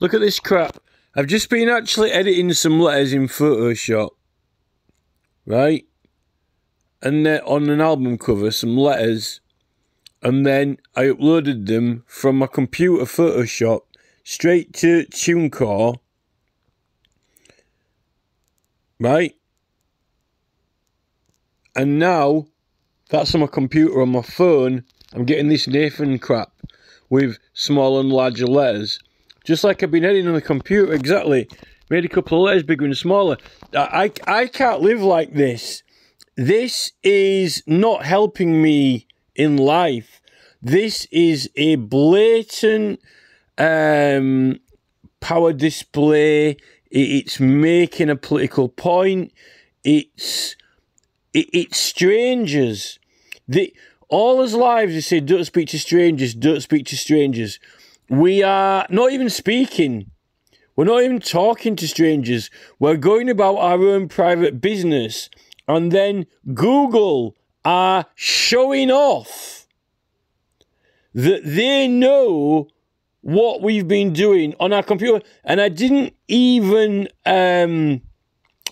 Look at this crap. I've just been actually editing some letters in Photoshop. Right? And then on an album cover, some letters. And then I uploaded them from my computer Photoshop straight to TuneCore. Right? And now, that's on my computer. On my phone, I'm getting this Nathan crap with small and larger letters. Just like I've been editing on the computer, exactly. Made a couple of letters bigger and smaller. I can't live like this. This is not helping me in life. This is a blatant power display. It's making a political point. It's strangers. All his lives they say, don't speak to strangers, don't speak to strangers. We are not even speaking. We're not even talking to strangers. We're going about our own private business. And then Google are showing off that they know what we've been doing on our computer. And I didn't even, when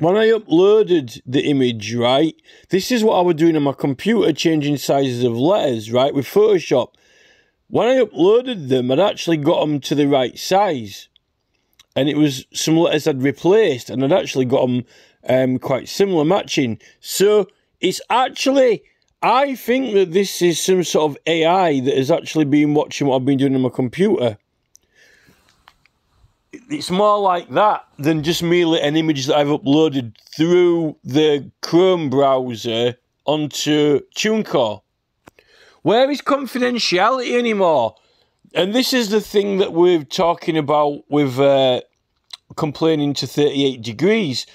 I uploaded the image, right, this is what I was doing on my computer, changing sizes of letters, right, with Photoshop. When I uploaded them, I'd actually got them to the right size. And it was some letters I'd replaced, and I'd actually got them quite similar, matching. So it's actually, I think that this is some sort of AI that has actually been watching what I've been doing on my computer. It's more like that than just merely an image that I've uploaded through the Chrome browser onto TuneCore. Where is confidentiality anymore? And this is the thing that we're talking about with complaining to 38 degrees.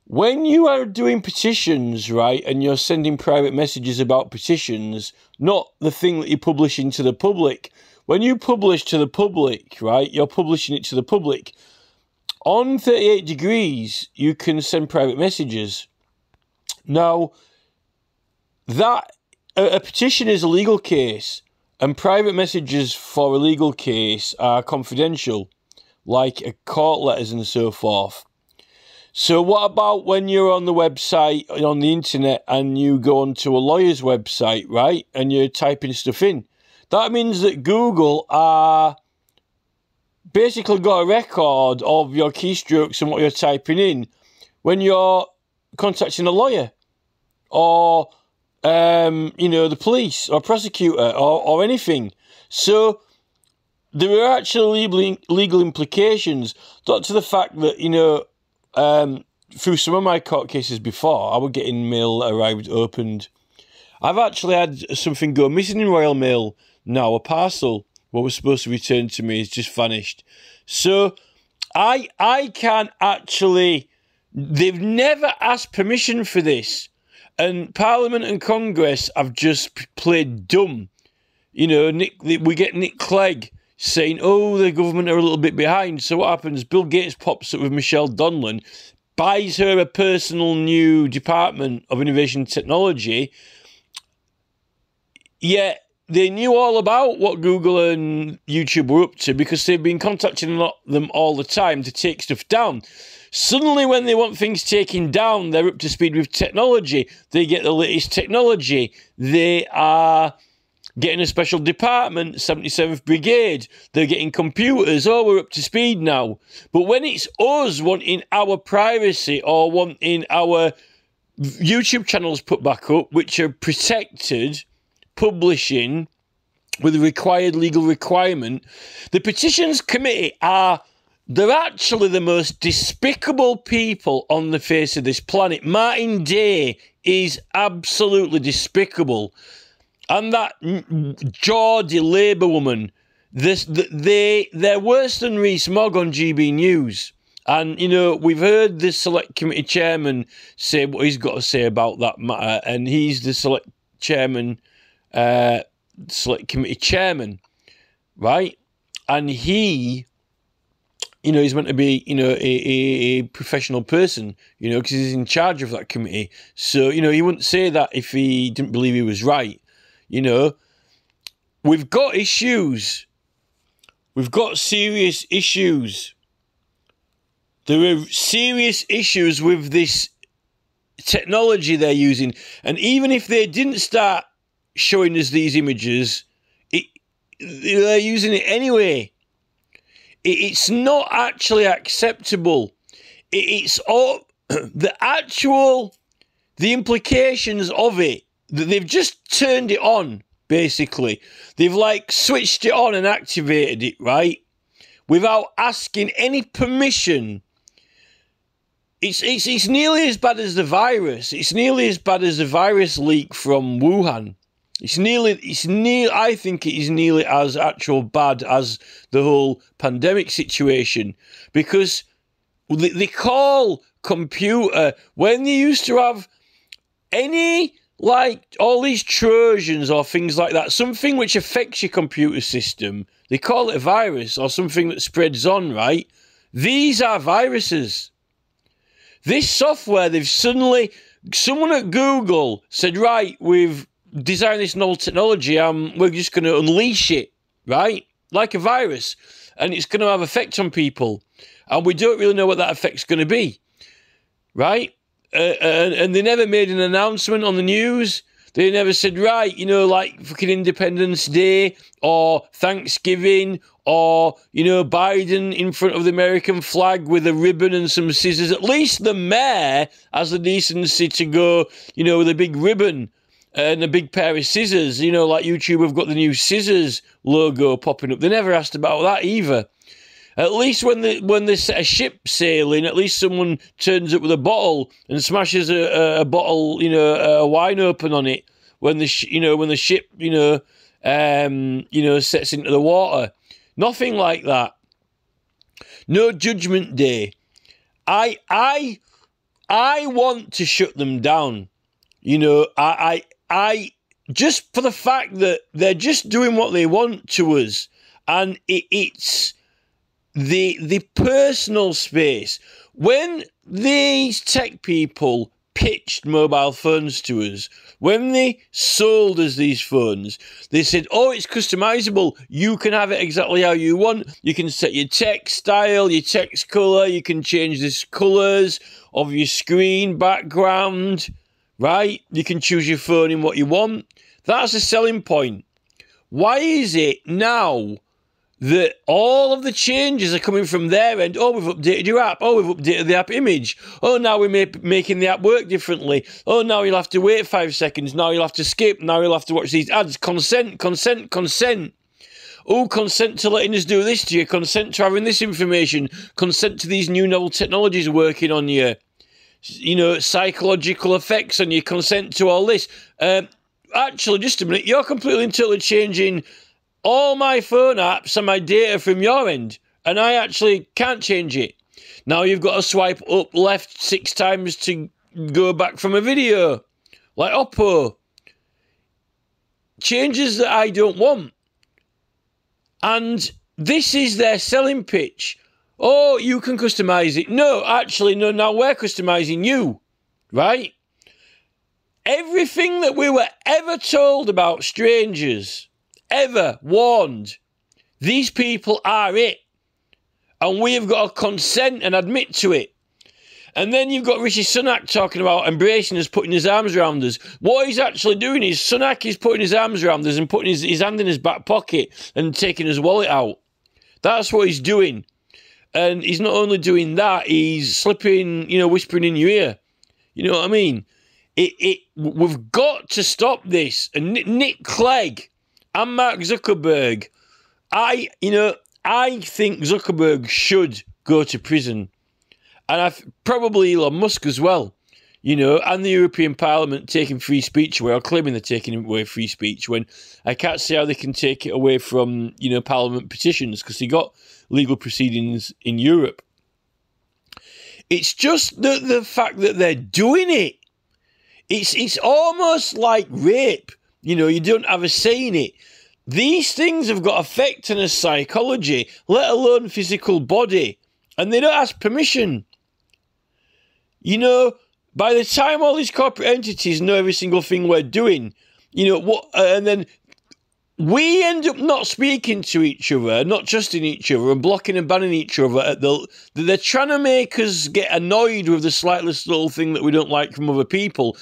When you are doing petitions, right, and you're sending private messages about petitions, not the thing that you're publishing to the public. When you publish to the public, right, you're publishing it to the public. On 38 degrees, you can send private messages. Now, that a petition is a legal case, and private messages for a legal case are confidential, like court letters and so forth. So what about when you're on the website, on the internet, and you go onto a lawyer's website, right, and you're typing stuff in? That means that Google are basically got a record of your keystrokes and what you're typing in when you're contacting a lawyer or you know, the police or prosecutor or anything. So there are actually legal implications, not to the fact that, you know, through some of my court cases before, I would get in mail arrived opened. I've actually had something go missing in Royal Mail now. A parcel, what was supposed to return to me, has just vanished. So I can't actually, they've never asked permission for this. And Parliament and Congress have just played dumb. You know, we get Nick Clegg saying, oh, the government are a little bit behind. So what happens? Bill Gates pops up with Michelle Donlan, buys her a personal new Department of Innovation and Technology. Yet they knew all about what Google and YouTube were up to because they've been contacting them all the time to take stuff down. Suddenly, when they want things taken down, they're up to speed with technology. They get the latest technology. They are getting a special department, 77th Brigade. They're getting computers. Oh, we're up to speed now. But when it's us wanting our privacy or wanting our YouTube channels put back up, which are protected, publishing with the required legal requirement, the Petitions Committee they're actually the most despicable people on the face of this planet. Martin Day is absolutely despicable. And that Geordie Labour woman, they're worse than Rees-Mogg on GB News. And, you know, we've heard the Select Committee Chairman say what he's got to say about that matter. And he's the Select Chairman, Select Committee Chairman, right? And he, you know, he's meant to be, you know, a professional person, you know, because he's in charge of that committee. So, you know, he wouldn't say that if he didn't believe he was right. You know, we've got issues. We've got serious issues. There are serious issues with this technology they're using. And even if they didn't start showing us these images, they're using it anyway. It's not actually acceptable. It's all the implications of it. They've just turned it on, basically. They've like switched it on and activated it, right? Without asking any permission. It's nearly as bad as the virus. It's nearly as bad as the virus leak from Wuhan. I think it is nearly as actual bad as the whole pandemic situation, because they call computer, when they used to have any, like, all these Trojans or things like that, something which affects your computer system, they call it a virus or something that spreads on, right? These are viruses. This software, someone at Google said, right, we've designed this novel technology, we're just going to unleash it, right? Like a virus. And it's going to have effect on people. And we don't really know what that effect's going to be, right? And they never made an announcement on the news. They never said, right, you know, like fucking Independence Day or Thanksgiving or, you know, Biden in front of the American flag with a ribbon and some scissors. At least the mayor has the decency to go, you know, with a big ribbon and a big pair of scissors. You know, like YouTube have got the new scissors logo popping up. They never asked about that either. At least when they set a ship sailing, at least someone turns up with a bottle and smashes a bottle, you know, a wine open on it when the ship, you know, sets into the water. Nothing like that. No Judgment Day. I want to shut them down. You know, I just for the fact that they're just doing what they want to us, and it's the personal space. When these tech people pitched mobile phones to us, when they sold us these phones, they said, oh, it's customizable. You can have it exactly how you want. You can set your text style, your text color. You can change the colors of your screen background, right? You can choose your phone in what you want. That's a selling point. Why is it now that all of the changes are coming from their end? Oh, we've updated your app. Oh, we've updated the app image. Oh, now we're making the app work differently. Oh, now you'll have to wait 5 seconds. Now you'll have to skip. Now you'll have to watch these ads. Consent, consent, consent. Oh, consent to letting us do this to you. Consent to having this information. Consent to these new novel technologies working on you. You know, psychological effects on you. Consent to all this. Actually, just a minute. You're completely and totally changing all my phone apps and my data from your end, and I actually can't change it. Now you've got to swipe up left 6 times to go back from a video, like Oppo. Changes that I don't want. And this is their selling pitch. Oh, you can customize it. No, actually, no, now we're customizing you, right? Everything that we were ever told about strangers, ever warned, these people are it. And we have got to consent and admit to it. And then you've got Rishi Sunak talking about embracing us, putting his arms around us. What he's actually doing is Sunak is putting his arms around us and putting his hand in his back pocket and taking his wallet out. That's what he's doing. And he's not only doing that, he's slipping, you know, whispering in your ear. You know what I mean? We've got to stop this. And Nick Clegg and Mark Zuckerberg, I think Zuckerberg should go to prison. And probably Elon Musk as well, you know, and the European Parliament taking free speech away, or claiming they're taking away free speech, when I can't see how they can take it away from, you know, Parliament petitions, because they got legal proceedings in Europe. It's just the fact that they're doing it. It's almost like rape. You know, you don't have a say in it. These things have got effect on a psychology, let alone physical body. And they don't ask permission. You know, by the time all these corporate entities know every single thing we're doing, you know, what, and then we end up not speaking to each other, not trusting each other, and blocking and banning each other. They're trying to make us get annoyed with the slightest little thing that we don't like from other people.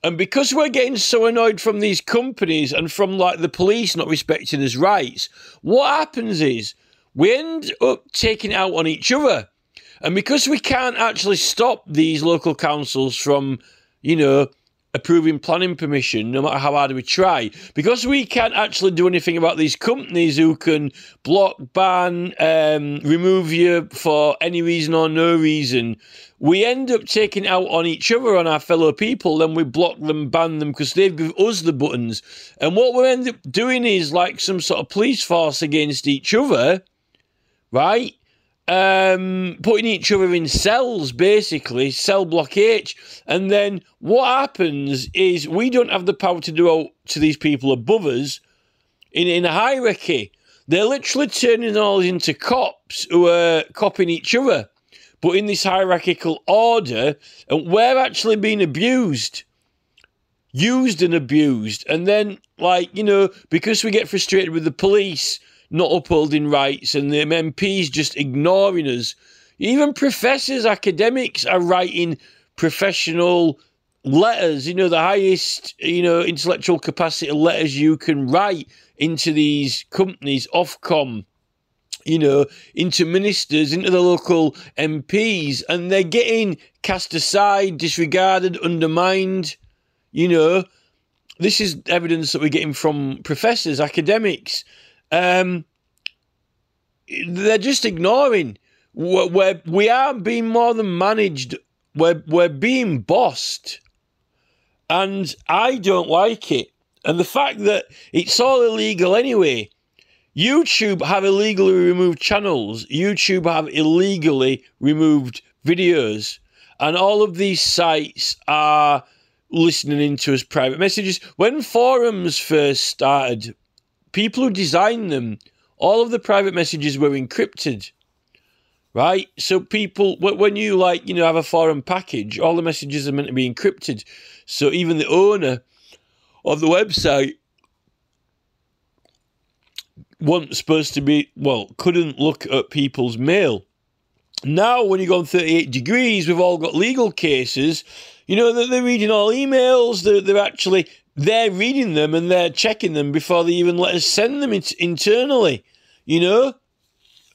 And because we're getting so annoyed from these companies and from like the police not respecting us' rights, what happens is we end up taking it out on each other. And because we can't actually stop these local councils from, you know, approving planning permission, no matter how hard we try, because we can't actually do anything about these companies who can block, ban, remove you for any reason or no reason, we end up taking it out on each other, on our fellow people. Then we block them, ban them, because they've given us the buttons. And what we end up doing is like some sort of police force against each other, right? Putting each other in cells, basically, cell block H. And then what happens is we don't have the power to do out to these people above us in a hierarchy. They're literally turning all into cops who are copying each other. But in this hierarchical order, and we're actually being abused. Used and abused. And then, like, you know, because we get frustrated with the police not upholding rights and the MPs just ignoring us, even professors, academics are writing professional letters, you know, the highest, you know, intellectual capacity letters you can write into these companies, Ofcom, you know, into ministers, into the local MPs, and they're getting cast aside, disregarded, undermined, you know. This is evidence that we're getting from professors, academics. They're just ignoring. We are being more than managed. We're being bossed. And I don't like it. And the fact that it's all illegal anyway. YouTube have illegally removed channels. YouTube have illegally removed videos. And all of these sites are listening into us private messages. When forums first started, people who designed them, all of the private messages were encrypted, right? So people, when you like, you know, have a forum package, all the messages are meant to be encrypted. So even the owner of the website wasn't supposed to be, well, couldn't look at people's mail. Now, when you go on 38 Degrees, we've all got legal cases. You know, they're reading all emails. They're reading them and they're checking them before they even let us send them internally. You know,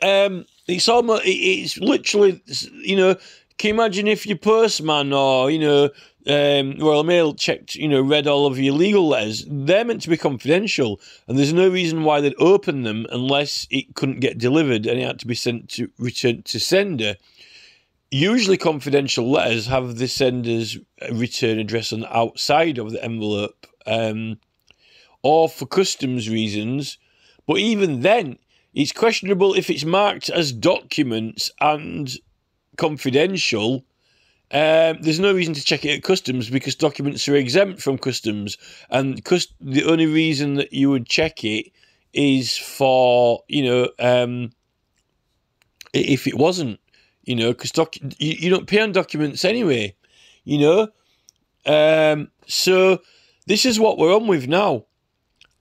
it's literally, you know, can you imagine if your postman or, you know, Royal Mail checked, you know, read all of your legal letters? They're meant to be confidential, and there's no reason why they'd open them unless it couldn't get delivered and it had to be sent to return to sender. Usually confidential letters have the sender's return address on the outside of the envelope, or for customs reasons. But even then, it's questionable if it's marked as documents and confidential. There's no reason to check it at customs because documents are exempt from customs, and the only reason that you would check it is for, you know, if it wasn't, you know, because you don't pay on documents anyway, you know. So this is what we're on with now.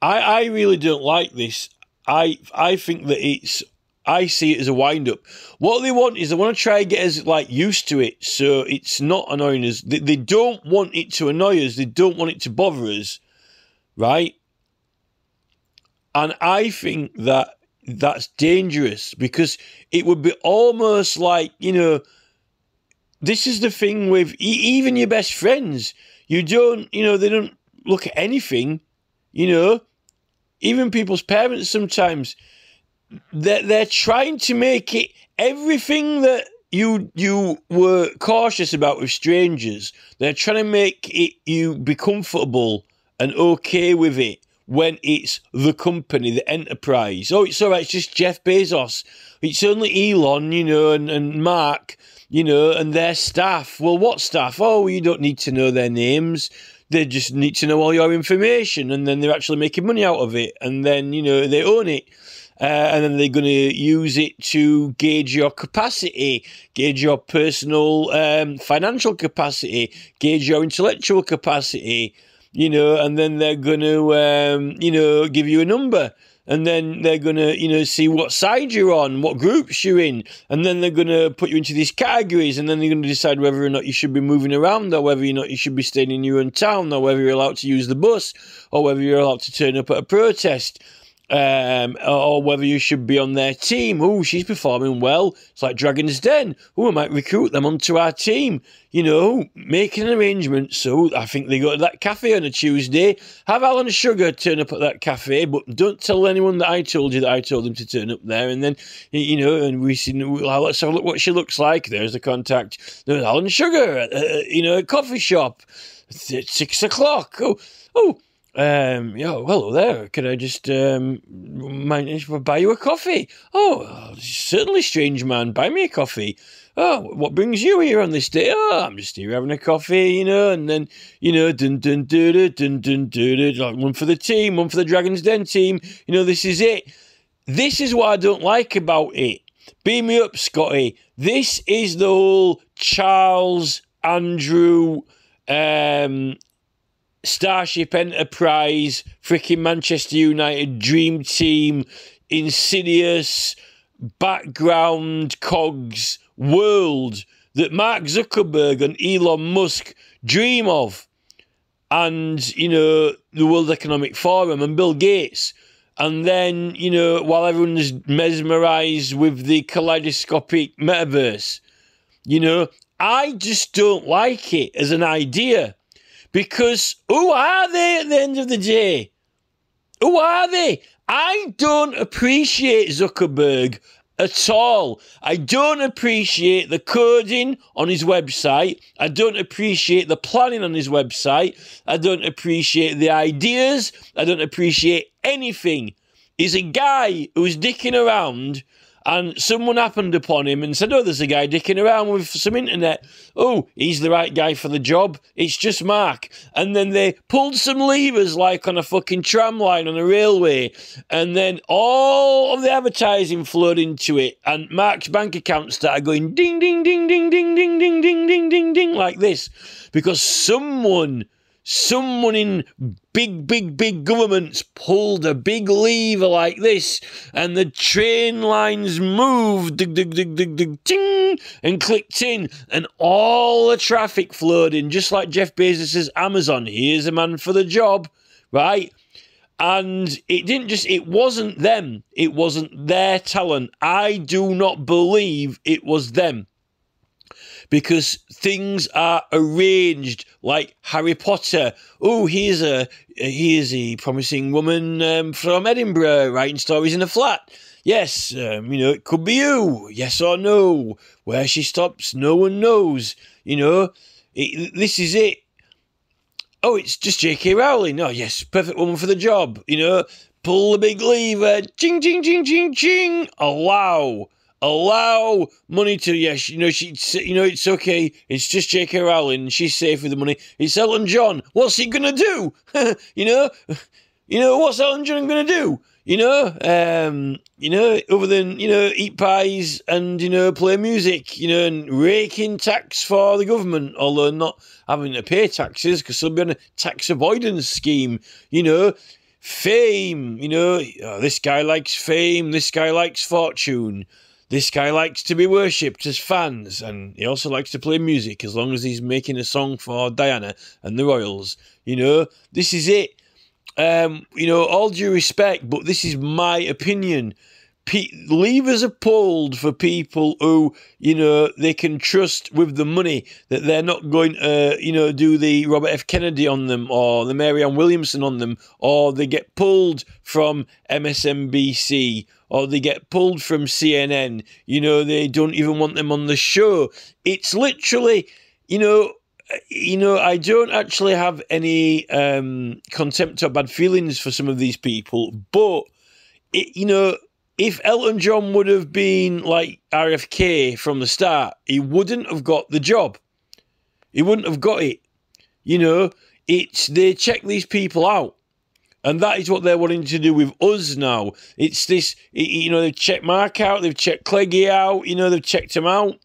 I really don't like this. I think that I see it as a wind-up. What they want is they want to try and get us, like, used to it so it's not annoying us. They don't want it to annoy us. They don't want it to bother us, right? And I think that that's dangerous because it would be almost like, you know, this is the thing with even your best friends. You don't, you know, they don't look at anything, you know. Even people's parents sometimes, they're trying to make it everything that you were cautious about with strangers. They're trying to make it you be comfortable and okay with it when it's the company, the enterprise. Oh, it's all right, it's just Jeff Bezos. It's only Elon, you know, and Mark, you know, and their staff. Well, what staff? Oh, you don't need to know their names. They just need to know all your information, and then they're actually making money out of it, and then, you know, they own it. And then they're going to use it to gauge your capacity, gauge your personal financial capacity, gauge your intellectual capacity, you know, and then they're going to, you know, give you a number. And then they're going to, you know, see what side you're on, what groups you're in. And then they're going to put you into these categories. And then they're going to decide whether or not you should be moving around, or whether or not you should be staying in your own town, or whether you're allowed to use the bus, or whether you're allowed to turn up at a protest. Or whether you should be on their team. Oh, she's performing well. It's like Dragon's Den. Oh, I might recruit them onto our team. You know, make an arrangement. So I think they go to that cafe on a Tuesday. Have Alan Sugar turn up at that cafe, but don't tell anyone that I told you that I told them to turn up there. And then, you know, and we see, let's have a look what she looks like. There's the contact. There's Alan Sugar at, you know, a coffee shop at 6 o'clock. Oh. Yeah, hello there. Could I just mind if I buy you a coffee? Oh, certainly, strange man. Buy me a coffee. Oh, what brings you here on this day? Oh, I'm just here having a coffee, you know. And then, you know, dun dun dun dun dun dun dun, like one for the team, one for the Dragon's Den team. You know, this is it. This is what I don't like about it. Beam me up, Scotty. This is the whole Charles Andrew Starship Enterprise, freaking Manchester United dream team, insidious background cogs world that Mark Zuckerberg and Elon Musk dream of. And, you know, the World Economic Forum and Bill Gates. And then, you know, while everyone's mesmerised with the kaleidoscopic metaverse, you know, I just don't like it as an idea. Because who are they at the end of the day? Who are they? I don't appreciate Zuckerberg at all. I don't appreciate the coding on his website. I don't appreciate the planning on his website. I don't appreciate the ideas. I don't appreciate anything. He's a guy who's dicking around, and someone happened upon him and said, oh, there's a guy dicking around with some internet. Oh, he's the right guy for the job. It's just Mark. And then they pulled some levers like on a fucking tram line on a railway. And then all of the advertising flowed into it. And Mark's bank account started going ding, ding, ding, ding, ding, ding, ding, ding, ding, ding, ding, like this. Because someone in big governments pulled a big lever like this, and the train lines moved, ting, and clicked in, and all the traffic flowed in, just like Jeff Bezos' Amazon. Here's a man for the job, right? And it wasn't them. It wasn't their talent. I do not believe it was them. Because things are arranged like Harry Potter. Oh, here's a promising woman from Edinburgh writing stories in a flat. Yes, you know, it could be you. Yes or no. Where she stops, no one knows. You know, this is it. Oh, it's just J.K. Rowling. Oh, yes, perfect woman for the job. You know, pull the big lever. Ching, ching, ching, ching, ching. Allow money to, yes, you know, it's okay. It's just J.K. Rowling. She's safe with the money. It's Elton John. What's he going to do? You know, what's Elton John going to do? You know, other than, you know, eat pies and, you know, play music, you know, and rake in tax for the government, although not having to pay taxes because they'll be on a tax avoidance scheme, you know. Fame, you know, oh, this guy likes fame, this guy likes fortune. This guy likes to be worshipped as fans, and he also likes to play music as long as he's making a song for Diana and the Royals. You know, this is it. You know, all due respect, but this is my opinion. Levers are pulled for people who, you know, they can trust with the money that they're not going to, you know, do the Robert F. Kennedy on them or the Marianne Williamson on them, or they get pulled from MSNBC or they get pulled from CNN. You know, they don't even want them on the show. It's literally, you know, I don't actually have any contempt or bad feelings for some of these people, but, you know, if Elton John would have been like RFK from the start, he wouldn't have got the job. He wouldn't have got it. You know, they check these people out. And that is what they're wanting to do with us now. It's this, you know, they've checked Mark out, they've checked Cleggy out, you know, they've checked him out.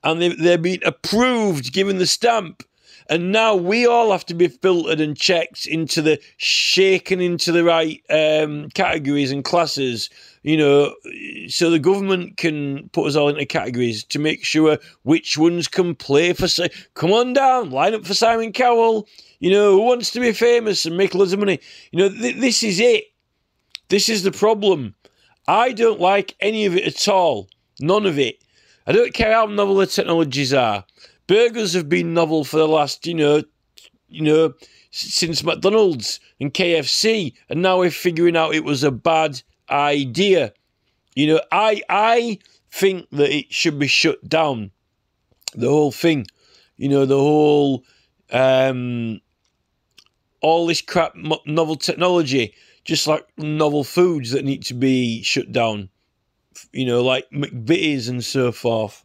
And they're being approved, given the stamp. And now we all have to be filtered and checked into the shaken into the right categories and classes, you know, so the government can put us all into categories to make sure which ones can play for. Come on down, line up for Simon Cowell. You know, who wants to be famous and make loads of money? You know, this is it. This is the problem. I don't like any of it at all. None of it. I don't care how novel the technologies are. Burgers have been novel for the last, since McDonald's and KFC, and now we're figuring out it was a bad idea. You know, I think that it should be shut down. The whole thing. You know, the whole, all this crap, novel technology, just like novel foods that need to be shut down. You know, like McVitie's and so forth.